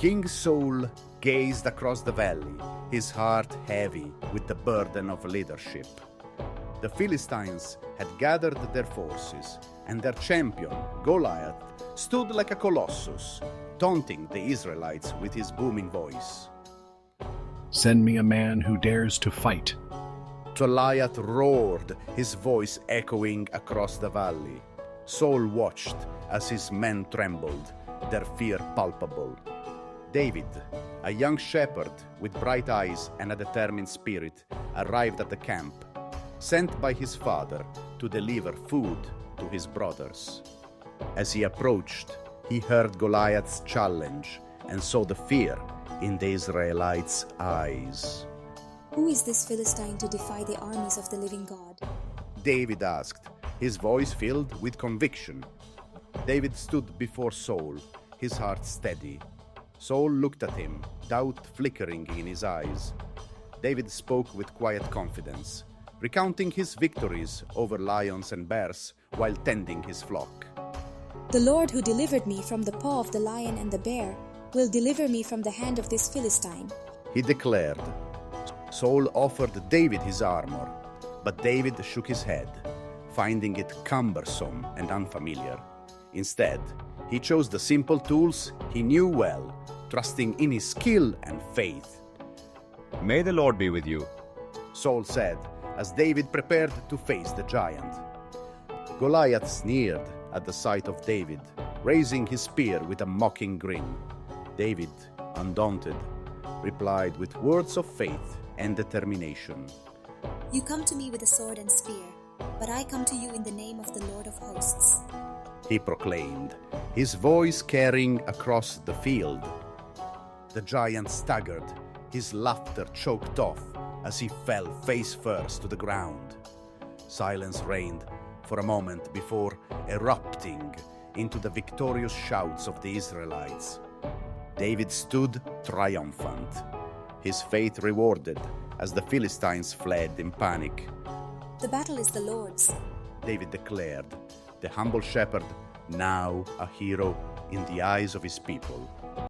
King Saul gazed across the valley, his heart heavy with the burden of leadership. The Philistines had gathered their forces, and their champion, Goliath, stood like a colossus, taunting the Israelites with his booming voice. "Send me a man who dares to fight." Goliath roared, his voice echoing across the valley. Saul watched as his men trembled, their fear palpable. David, a young shepherd with bright eyes and a determined spirit, arrived at the camp, sent by his father to deliver food to his brothers. As he approached, he heard Goliath's challenge and saw the fear in the Israelites' eyes. "Who is this Philistine to defy the armies of the living God?" David asked, his voice filled with conviction. David stood before Saul, his heart steady. Saul looked at him, doubt flickering in his eyes. David spoke with quiet confidence, recounting his victories over lions and bears while tending his flock. "The Lord who delivered me from the paw of the lion and the bear will deliver me from the hand of this Philistine," he declared. Saul offered David his armor, but David shook his head, finding it cumbersome and unfamiliar. Instead, he chose the simple tools he knew well, trusting in his skill and faith. "May the Lord be with you," Saul said, as David prepared to face the giant. Goliath sneered at the sight of David, raising his spear with a mocking grin. David, undaunted, replied with words of faith and determination. "You come to me with a sword and spear, but I come to you in the name of the Lord of hosts," he proclaimed, his voice carrying across the field. The giant staggered, his laughter choked off as he fell face first to the ground. Silence reigned for a moment before erupting into the victorious shouts of the Israelites. David stood triumphant, his faith rewarded as the Philistines fled in panic. "The battle is the Lord's," David declared, the humble shepherd now a hero in the eyes of his people.